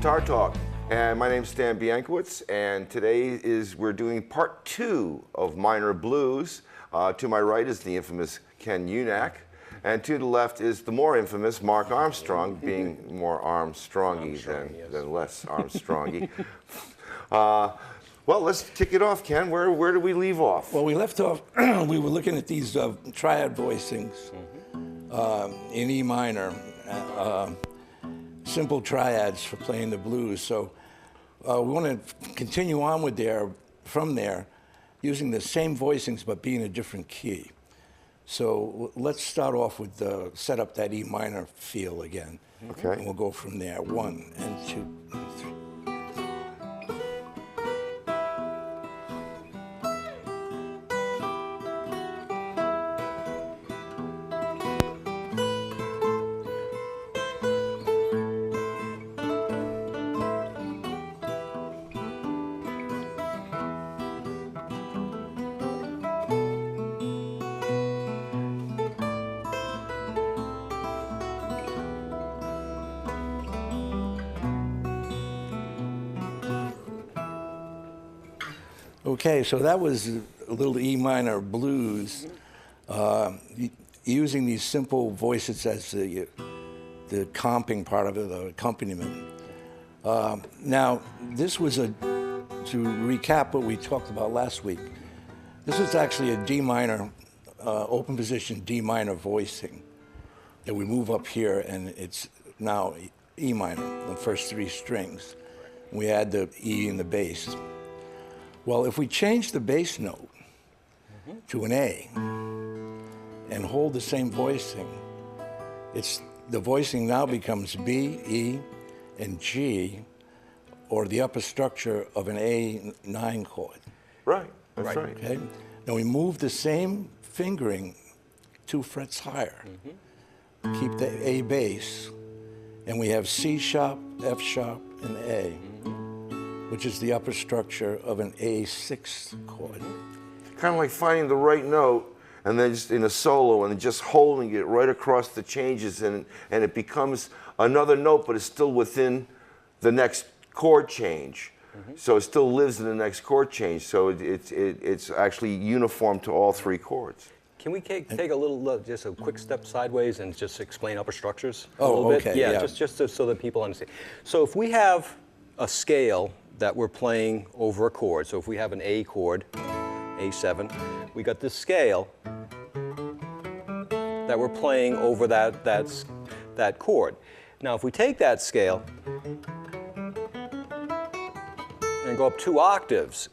Guitar Talk, and my name's Stan Biankowitz, and today we're doing part 2 of minor blues. To my right is the infamous Ken Unack, and to the left is the more infamous Mark Armstrong, being more Armstrongy than less Armstrongy. Well, let's kick it off, Ken. Where did we leave off? Well, we left off, we were looking at these triad voicings in E minor, simple triads for playing the blues. So we want to continue on from there, using the same voicings but being a different key. So let's start off with set up that E minor feel again. Okay. And we'll go from there. 1 and 2 and 3. Okay, so that was a little E minor blues, using these simple voices as the comping part of it, the accompaniment. Now, this was to recap what we talked about last week, this was actually a D minor, open position D minor voicing that we move up here, and it's now E minor, the first 3 strings. We add the E in the bass. Well, if we change the bass note to an A and hold the same voicing, the voicing now becomes B, E, and G, or the upper structure of an A9 chord. Right, that's right. Okay? Now we move the same fingering 2 frets higher, keep the A bass, and we have C sharp, F sharp, and A, which is the upper structure of an A6 chord. Kind of like finding the right note and then just in a solo and just holding it right across the changes, and it becomes another note, but it's still within the next chord change. So it still lives in the next chord change. So it's actually uniform to all 3 chords. Can we take just a quick step sideways and just explain upper structures a Oh, little bit? okay, Yeah, yeah. just so that people understand. So if we have a scale that we're playing over a chord, so if we have an A chord, A7, we got this scale that we're playing over that chord. Now if we take that scale and go up 2 octaves,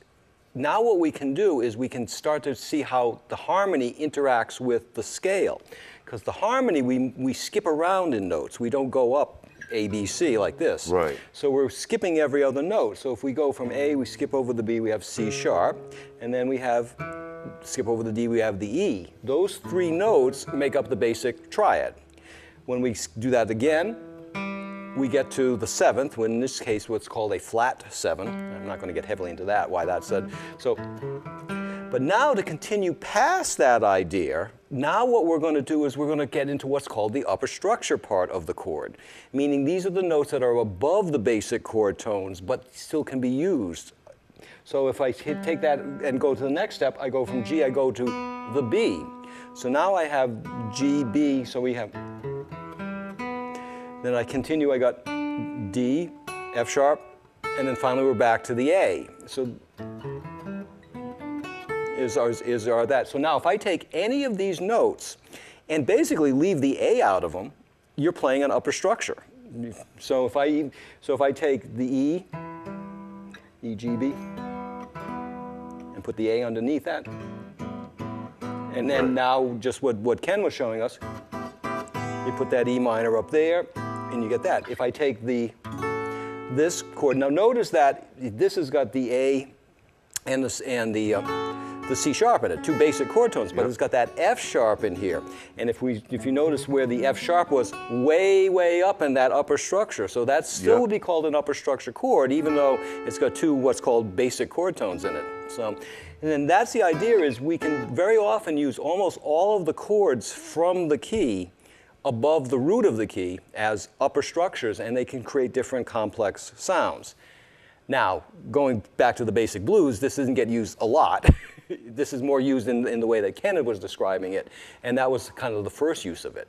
now what we can do is we can start to see how the harmony interacts with the scale. Because the harmony, we skip around in notes. We don't go up A, B, C like this. Right. So we're skipping every other note. So if we go from A, we skip over the B, we have C sharp, and then we skip over the D, we have the E. Those 3 notes make up the basic triad. When we do that again, we get to the 7th, when in this case what's called a flat 7. I'm not going to get heavily into that, why that's said. But now to continue past that idea, now what we're going to do is we're going to get into what's called the upper structure part of the chord, meaning these are the notes that are above the basic chord tones but still can be used. So if I take that and go to the next step, I go from G, I go to the B. So now I have G, B, so we have, then I continue, I got D, F sharp, and then finally we're back to the A. So is our that. So now if I take any of these notes and basically leave the A out of them, you're playing an upper structure. So if I take the E, E, G, B, and put the A underneath that, and then now just what Ken was showing us, you put that E minor up there, and you get that. If I take this chord, now notice that this has got the A and the C sharp in it, 2 basic chord tones, but it's got that F sharp in here. And if you notice where the F sharp was way up in that upper structure, so that still would be called an upper structure chord, even though it's got 2 what's called basic chord tones in it. So, and then that's the idea, is we can very often use almost all of the chords from the key above the root of the key as upper structures, and they can create different complex sounds. Now, going back to the basic blues, this doesn't get used a lot. This is more used in the way that Kenneth was describing it, and that was kind of the first use of it.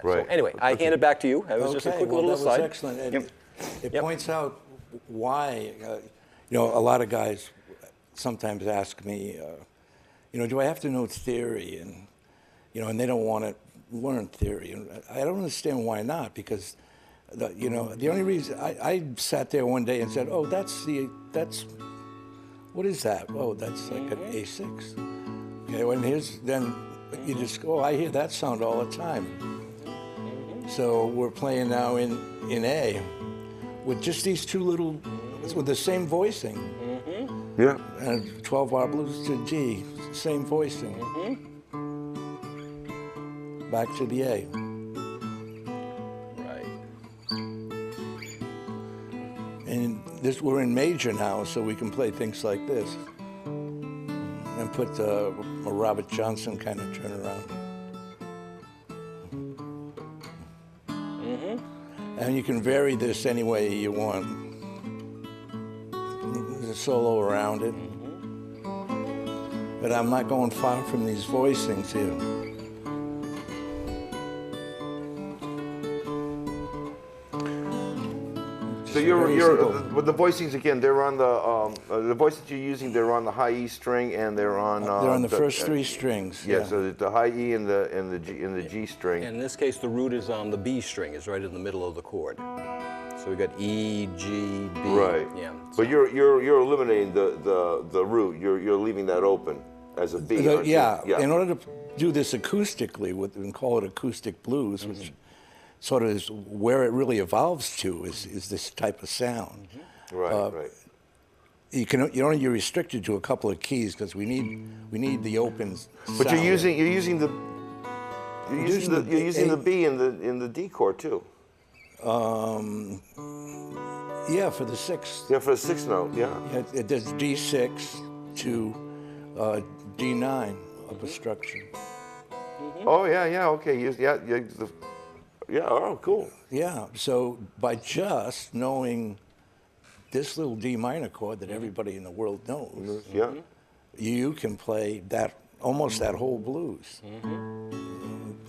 Right. So anyway, I hand it back to you. It was just a quick little aside. That was excellent. And Yep. it Yep. points out why, you know, a lot of guys sometimes ask me, you know, do I have to know theory? And, you know, and they don't want to learn theory. And I don't understand why not, because, you know, the only reason, I sat there one day and said, oh, what is that? Oh, that's like an A6. Okay, well, then you just go, oh, I hear that sound all the time. So we're playing now in A with just these two little, with the same voicing. Yeah. And 12-bar blues to G, same voicing. Back to the A. Right. And we're in major now, so we can play things like this. And put a Robert Johnson kind of turnaround. And you can vary this any way you want. There's a solo around it. But I'm not going far from these voicings here. So with the voicings again, they're on the voice that you're using. They're on the high E string, and they're on. They're on the first three strings. Yeah, so the high E and the G string. In this case, the root is on the B string. It's right in the middle of the chord. So we got E, G, B. Right. Yeah. But you're eliminating the root. You're leaving that open as a B. aren't you? Yeah. In order to do this acoustically, and call it acoustic blues, which sort of is where it really evolves to, is this type of sound. Right. You're restricted to a couple of keys because we need the open. But sound. you're using the B in the D chord too. Yeah, for the sixth. Yeah, for the sixth note. Yeah. It does D6 to D9 of a structure. Oh yeah. Okay. Yeah. Oh, cool. Yeah. So by just knowing this little D minor chord that everybody in the world knows, Yeah. you can play that almost that whole blues,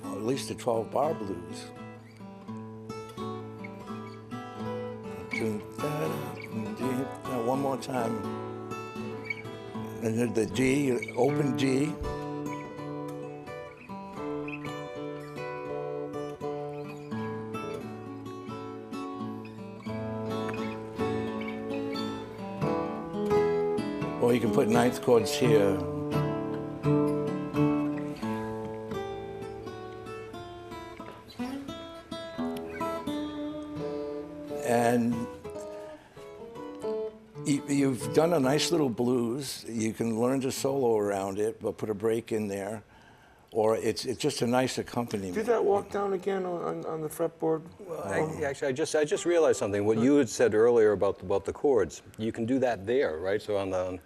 or at least the 12-bar blues. Now, one more time. And then the D, open D. Or you can put ninth chords here. And you've done a nice little blues. You can learn to solo around it, but put a break in there. Or it's just a nice accompaniment. Do that walk down again on the fretboard. Actually, I just realized something. What you had said earlier about the chords, you can do that there, right? So on the.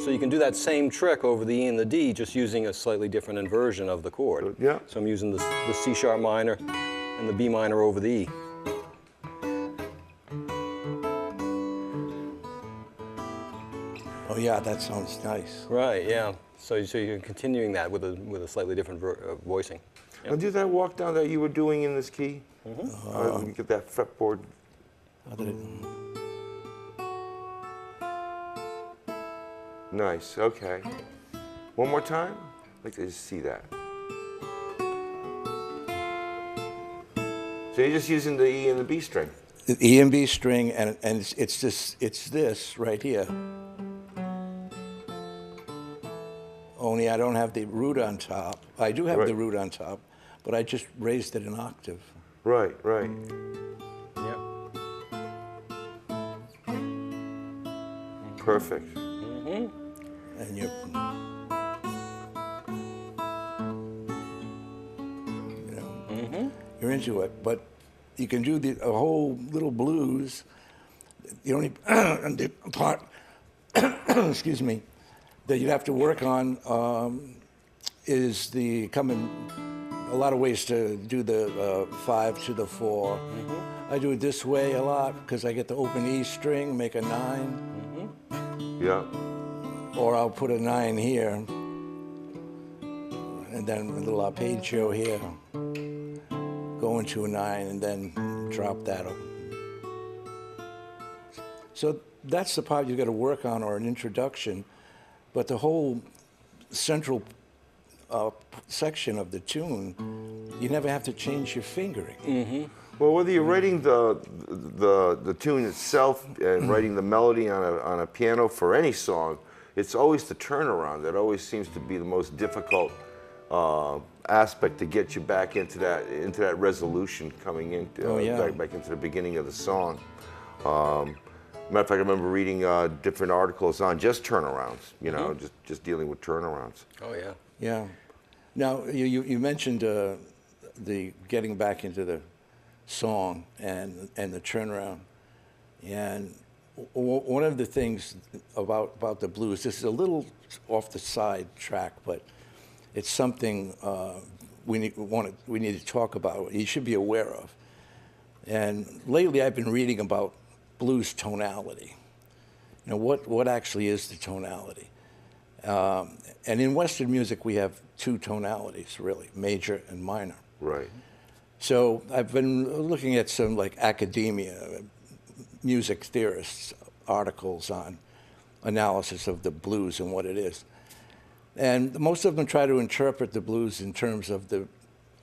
So you can do that same trick over the E and the D, just using a slightly different inversion of the chord. Yeah. So I'm using the C sharp minor and the B minor over the E. Oh yeah, that sounds nice. Right. Yeah. So you're continuing that with a slightly different voicing. Now do that walk down that you were doing in this key. You get that fretboard. How did it? Nice. Okay. One more time. I'd like to just see that. So you're just using the E and the B string. The E and B string, and it's this right here. Only I don't have the root on top. I do have the root on top, but I just raised it an octave. Right. Yep. Perfect. And you're into it. But you can do a whole little blues. The only the part, excuse me, that you'd have to work on is a lot of ways to do the 5 to the 4. I do it this way a lot because I get the open E string, make a 9. Yeah. Or I'll put a 9 here, and then a little arpeggio here, go into a 9, and then drop that up. So that's the part you've got to work on, or an introduction. But the whole central section of the tune, you never have to change your fingering. Well, whether you're writing the tune itself and writing the melody on a piano for any song, it's always the turnaround that always seems to be the most difficult aspect to get you back into that resolution coming in, back into the beginning of the song. Matter of fact, I remember reading different articles on just turnarounds, you know, just dealing with turnarounds. Oh, yeah. Yeah. Now, you mentioned the getting back into the song and the turnaround. And one of the things about the blues, this is a little off the side track, but it's something we need to talk about. You should be aware of. And lately, I've been reading about blues tonality. You know, what actually is the tonality? And in Western music, we have 2 tonalities, really, major and minor. Right. So I've been looking at some like academia, music theorists, articles on analysis of the blues and what it is. And most of them try to interpret the blues in terms of the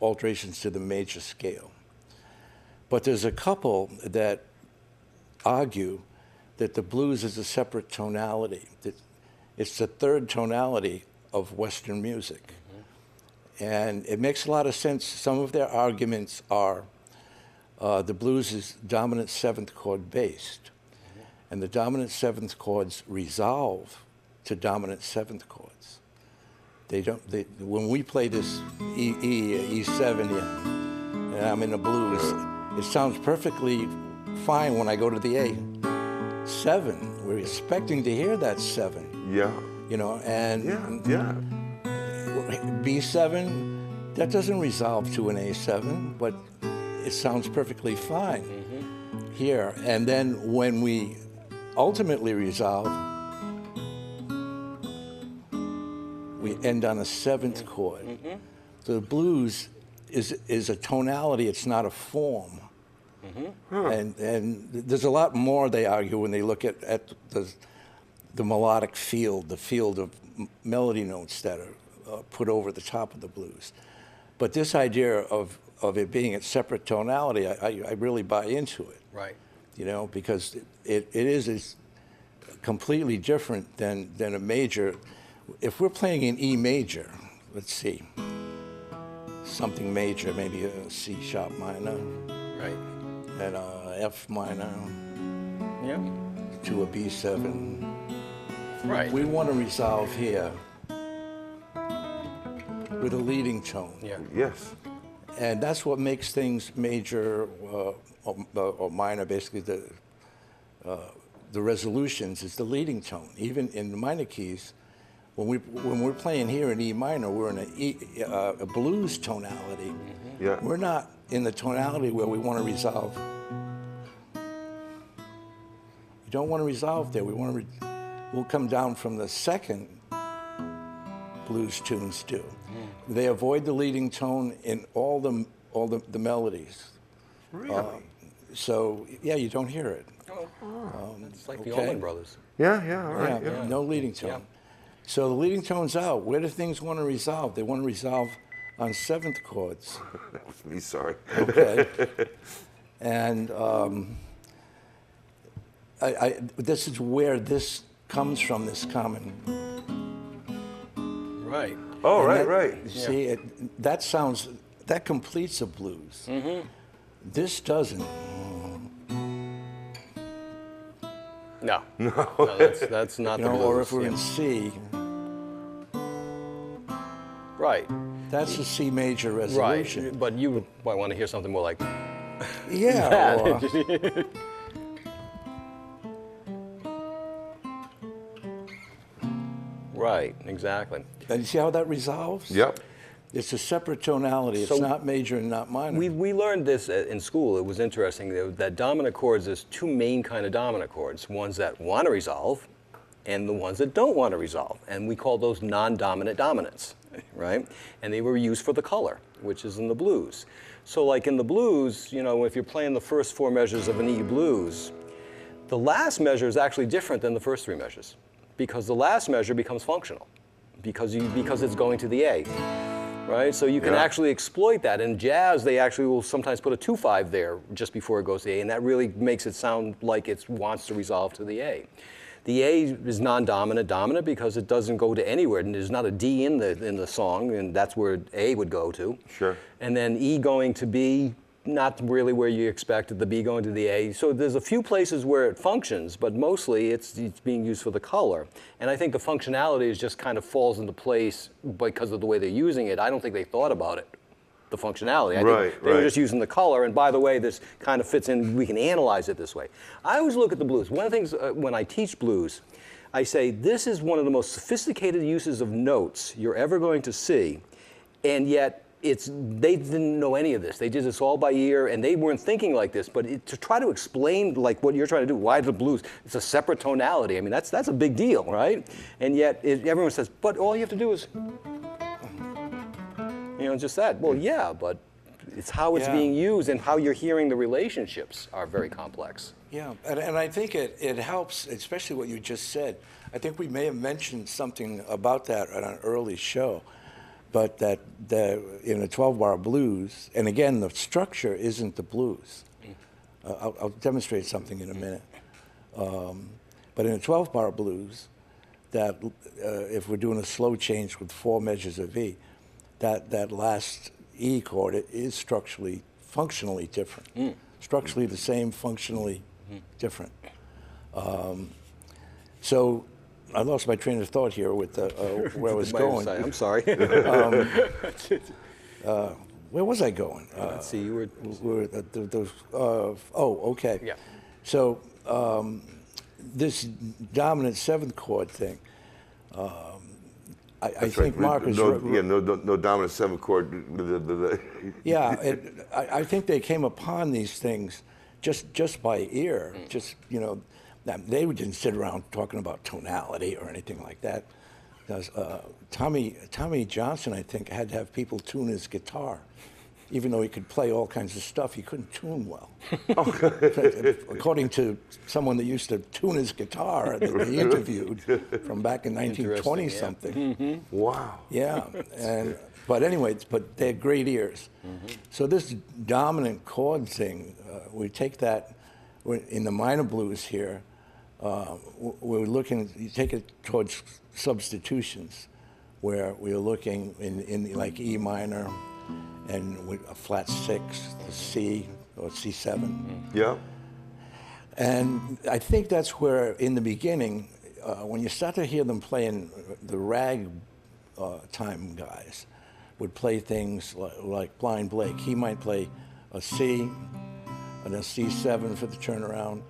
alterations to the major scale. But there's a couple that argue that the blues is a separate tonality, that it's the 3rd tonality of Western music. And it makes a lot of sense. Some of their arguments are the blues is dominant 7th chord based, and the dominant 7th chords resolve to dominant 7th chords. When we play this E7, and I'm in the blues, it sounds perfectly fine when I go to the A7. We're expecting to hear that 7. Yeah. You know, and Yeah. B7, that doesn't resolve to an A7, but it sounds perfectly fine here. And then when we ultimately resolve, we end on a 7th chord. So the blues is a tonality, it's not a form. And there's a lot more they argue when they look at the melodic field, the field of melody notes that are put over the top of the blues. But this idea of it being a separate tonality, I really buy into it. Right. You know, because it is completely different than a major. If we're playing in E major, let's see, something major, maybe a C sharp minor, Right. and a F minor Yeah. to a B7. Right. We want to resolve here with a leading tone. Yeah. Yes. And that's what makes things major or minor, basically the resolutions is the leading tone. Even in the minor keys, when we're playing here in E minor, we're in a blues tonality. Yeah. We're not in the tonality where we want to resolve. We don't want to resolve there. We'll come down from the second blues tunes do. They avoid the leading tone in all the melodies. Really? So yeah, you don't hear it. It's like the okay. Allman Brothers. Yeah. All right. Yeah, Yeah. no leading tone. Yeah. So the leading tone's out. Where do things want to resolve? They want to resolve on 7th chords. That was me. Sorry. Okay. And this is where this comes from, this common. Right. Oh, And right, that- right. You see, that completes a blues. This doesn't. No. No, that's not You the know, blues. or if we're Yeah. in C, Right. that's a C major resolution. Right. But you might want to hear something more like Yeah. that. Or, Right, exactly. And you see how that resolves? Yep. It's a separate tonality. It's So not major and not minor. We learned this in school. It was interesting that dominant chords, there's two main kind of dominant chords, ones that want to resolve and the ones that don't want to resolve. And we call those non-dominant dominants, right? And they were used for the color, which is in the blues. So like in the blues, you know, if you're playing the first 4 measures of an E blues, the last measure is actually different than the first 3 measures because the last measure becomes functional because it's going to the A. Right, so you can actually exploit that. In jazz, they actually will sometimes put a 2/5 there just before it goes to the A, and that really makes it sound like it wants to resolve to the A. The A is non-dominant, dominant because it doesn't go to anywhere, and there's not a D in the song, and that's where A would go to. Sure. And then E going to B, not really where you expected, the B going to the A. So there's a few places where it functions, but mostly it's being used for the color. And I think the functionality is just kind of falls into place because of the way they're using it. I don't think they thought about it, the functionality. I think they were just using the color. And by the way, this kind of fits in, we can analyze it this way. I always look at the blues. One of the things when I teach blues, I say this is one of the most sophisticated uses of notes you're ever going to see, and yet they didn't know any of this. They did this all by ear, and they weren't thinking like this. But to try to explain like what you're trying to do, why the blues, it's a separate tonality. I mean, that's a big deal, right? And yet everyone says, but all you have to do is, you know, just that. Well, yeah, but it's how it's being used and how you're hearing the relationships are very complex. Yeah, and I think it helps, especially what you just said. I think we may have mentioned something about that on an early show. But that in a 12-bar blues, and again, the structure isn't the blues. I'll demonstrate something in a minute. But in a 12-bar blues, that if we're doing a slow change with 4 measures of E, that last E chord is functionally different. Structurally the same, functionally different. So I lost my train of thought here with where I was going. I'm sorry. Where was I going? Let's see. You were. Okay. Yeah. So this dominant 7th chord thing. I think Mark is no dominant 7th chord. Yeah, I think they came upon these things just by ear. Just they didn't sit around talking about tonality or anything like that. Because Tommy Johnson, I think, had to have people tune his guitar. Even though he could play all kinds of stuff, he couldn't tune well. According to someone that used to tune his guitar that they interviewed from back in 1920-something. Wow. Yeah, but anyway, they had great ears. So this dominant chord thing, we take that in the minor blues here. We're looking. You take it towards substitutions, where we're looking in like E minor, and with a flat 6, the C or C7. Yeah. And I think that's where, in the beginning, when you start to hear them playing, the rag time guys would play things like Blind Blake. He might play a C and a C7 for the turnaround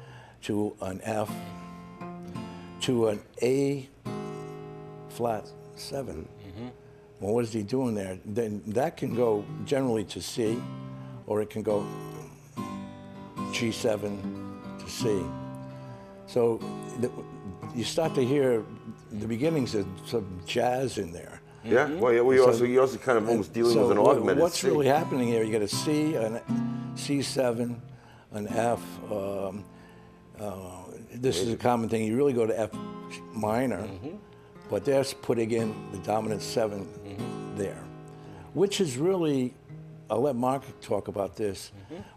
to an F to an A flat 7. Well, what is he doing there? Then that can go generally to C, or it can go G7 to C. So you start to hear the beginnings of some jazz in there. Yeah. Well, yeah. You also kind of almost dealing with an augmented. What's C. really happening here? You get a C, an C7, an F. This is a common thing. You really go to F minor, but they're putting in the dominant 7 there, which is really, I'll let Mark talk about this.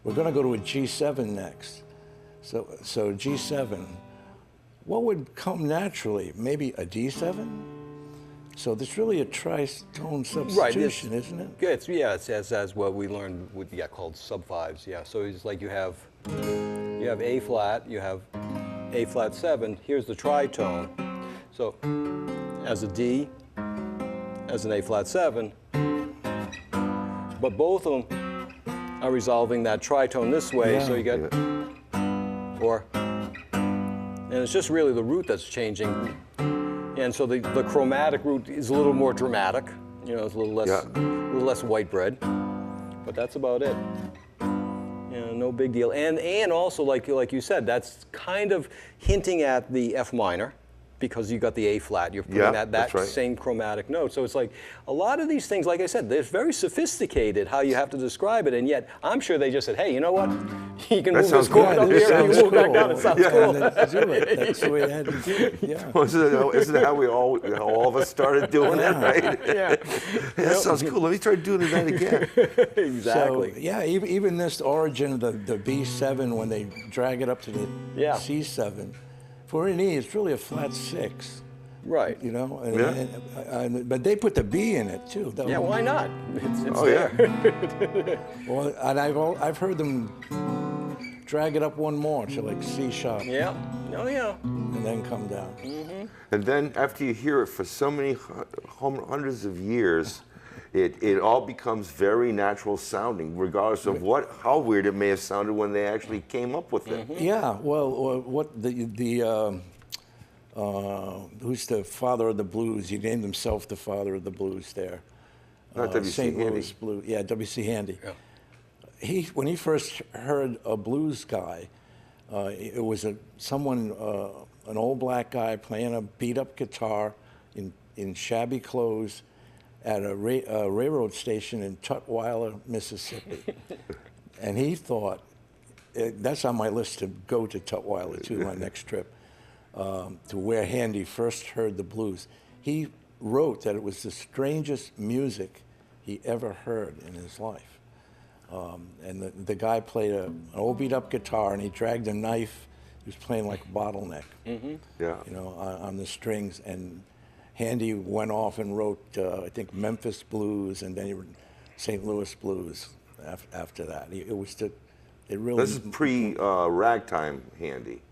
We're going to go to a G7 next. So G7, what would come naturally? Maybe a D7? So there's really a tritone substitution, isn't it? It's as what we learned with called sub-5s. Yeah, so it's like you have A flat, you have A flat 7. Here's the tritone. So as a D, as an A flat 7, but both of them are resolving that tritone this way. So you get or, and it's just really the root that's changing. And so the chromatic root is a little more dramatic. You know, it's a little less white bread. But that's about it. Yeah, no big deal. And also, like you said, that's kind of hinting at the F minor, because you got the A flat. You're putting that right. same chromatic note. So it's like a lot of these things, like I said, they're very sophisticated how you have to describe it. And yet, I'm sure they just said, hey, you know what? You can move this chord up here and you move back down. It sounds cool. That's the way it had to do it. Yeah. Well, isn't that how we all of us started doing it, right? Yeah. That sounds cool. Let me try doing that again. Exactly. So, yeah, even this origin of the B7, when they drag it up to the C7, for an E, it's really a flat 6. Right. You know, but they put the B in it too. Yeah, why not? It's Oh, there. yeah. Well, and I've heard them drag it up one more to like C sharp. Yeah. Oh, yeah. And then come down. And then after you hear it for so many hundreds of years, it all becomes very natural sounding, regardless of how weird it may have sounded when they actually came up with it. Yeah. Well, what who's the father of the blues? He named himself the father of the blues there. Not W.C. St. Handy. Louis Blues. Yeah, W.C. Handy. Yeah. When he first heard a blues guy, it was an old black guy playing a beat-up guitar in shabby clothes at a railroad station in Tutwiler, Mississippi. And he thought, that's on my list to go to Tutwiler too, my next trip, to where Handy first heard the blues. He wrote that it was the strangest music he ever heard in his life. And the guy played an old beat-up guitar, and he dragged a knife. He was playing like a bottleneck, you know, on the strings. And Handy went off and wrote, I think, Memphis blues, and then he wrote St. Louis blues after that. It really. This is pre-ragtime Handy.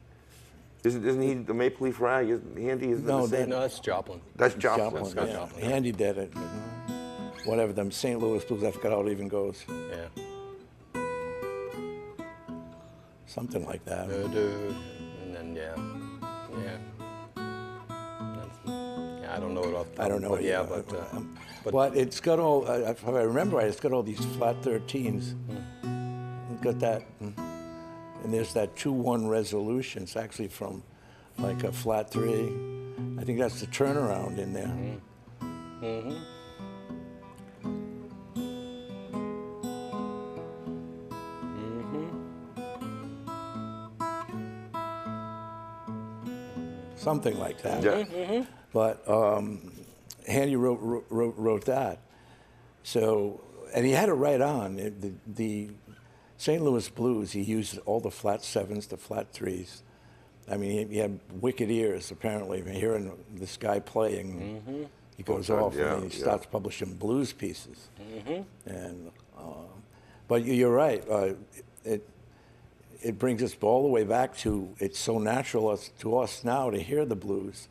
Isn't he the Maple Leaf Rag? Handy is No, No, that's Joplin. That's Joplin. Joplin, That's yeah. Joplin. Handy did it. Whatever, them St. Louis blues, I forgot how it even goes. Yeah. Something like that. And then I don't know it off the top. I don't know. But yeah, either. but it's got all, if I remember right, it's got all these flat 13s. It's got that, and there's that 2-1 resolution. It's actually from like a flat 3. I think that's the turnaround in there. Something like that. Yeah. But Handy wrote that. So, and he had it right on. The St. Louis blues, he used all the flat 7s, the flat 3s. I mean, he had wicked ears, apparently. Hearing this guy playing, he goes off and he starts publishing blues pieces. And, but you're right. It brings us all the way back to, it's so natural to us now to hear the blues.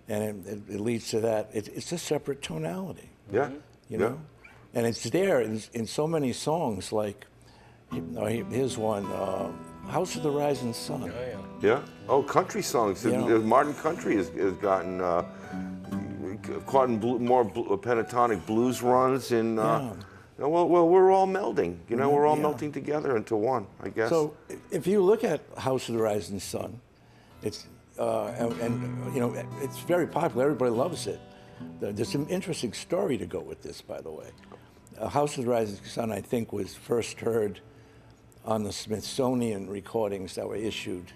And it leads to that. It's a separate tonality. Yeah. You know? And it's there in so many songs, like, here's one, House of the Rising Sun. Yeah. Oh, country songs. Martin Country has gotten caught in more pentatonic blues runs. Well, we're all melding. You know, we're all melting together into one, I guess. So if you look at House of the Rising Sun, it's and you know, it's very popular. Everybody loves it. There's an interesting story to go with this, by the way. House of the Rising Sun, I think, was first heard on the Smithsonian recordings that were issued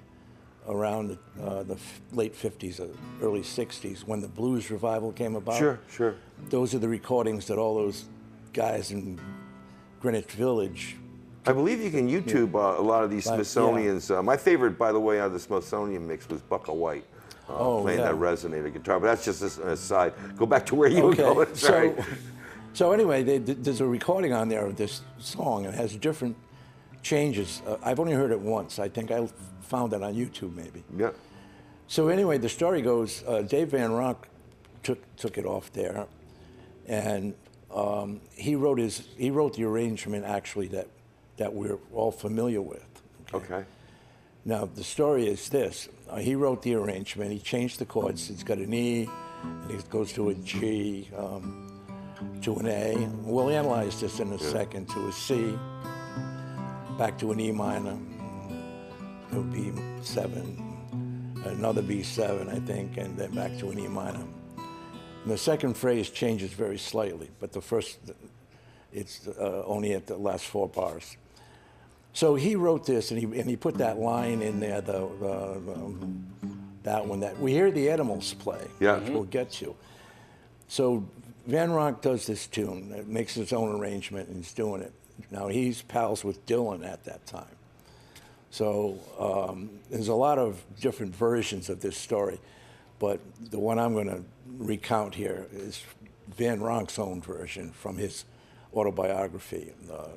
around the late 50s or early 60s when the blues revival came about. Sure. Those are the recordings that all those guys in Greenwich Village. I believe you can YouTube a lot of these Smithsonians. My favorite, by the way, out of the Smithsonian mix was Bucka White playing that resonator guitar. But that's just an aside. Go back to where you were going. Sorry. So anyway, there's a recording on there of this song. It has different changes. I've only heard it once. I think I found it on YouTube, maybe. Yeah. So anyway, the story goes, Dave Van Ronk took it off there, and he wrote the arrangement actually that we're all familiar with. Okay. Now, the story is this. He wrote the arrangement. He changed the chords. It's got an E, and it goes to a G, to an A. We'll analyze this in a second, to a C, back to an E minor, to a B7, another B7, I think, and then back to an E minor. And the second phrase changes very slightly, but the first, it's only at the last 4 bars. So he wrote this, and he put that line in there, that one that we hear the animals play, which we'll get to. So Van Ronk does this tune, makes his own arrangement, and he's doing it. Now he's pals with Dylan at that time. So there's a lot of different versions of this story, but the one I'm going to recount here is Van Ronk's own version from his autobiography,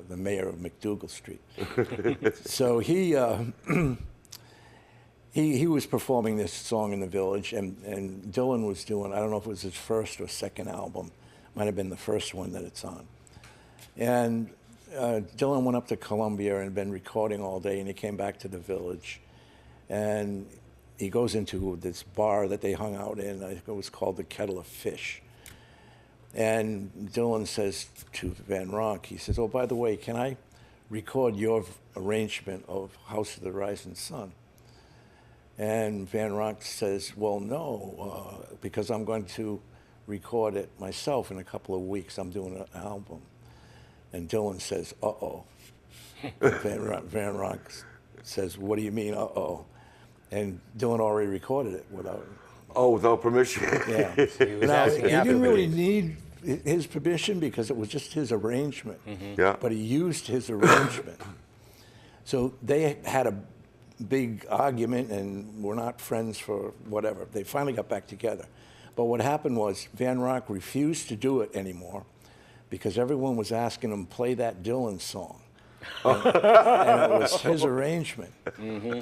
The Mayor of McDougal Street. So he was performing this song in the Village, and Dylan was doing, I don't know if it was his first or second album, might have been the first one that it's on. And Dylan went up to Columbia and had been recording all day, and he came back to the Village. And he goes into this bar that they hung out in. I think it was called the Kettle of Fish. And Dylan says to Van Ronk, he says, oh, by the way, can I record your arrangement of House of the Rising Sun? And Van Ronk says, well, no, because I'm going to record it myself in a couple of weeks. I'm doing an album. And Dylan says, uh-oh. Van Ronk says, what do you mean, uh-oh? And Dylan already recorded it without... Oh, without permission? Yeah. Now, he didn't really need his permission because it was just his arrangement. Yeah. But he used his arrangement. So they had a big argument and were not friends for whatever. They finally got back together. But what happened was Van Ronk refused to do it anymore because everyone was asking him to play that Dylan song. And it was his arrangement.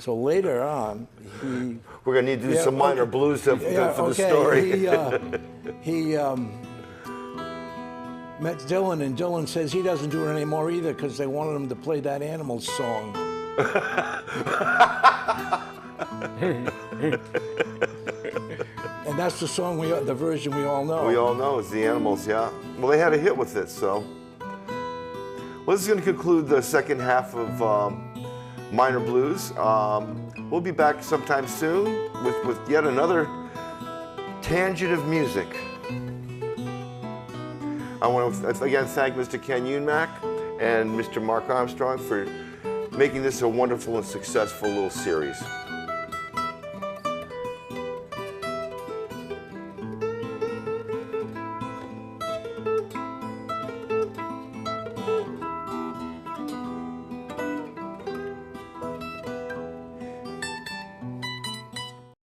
So later on, we're going to need to do some minor blues for the story. He met Dylan, and Dylan says he doesn't do it anymore either because they wanted him to play that Animals song. And that's the song, the version we all know. We all know it's the Animals, yeah. Well, they had a hit with it, so. Well, this is going to conclude the second half of Minor Blues. We'll be back sometime soon with yet another tangent of music. I want to again thank Mr. Ken Unmack and Mr. Mark Armstrong for making this a wonderful and successful little series.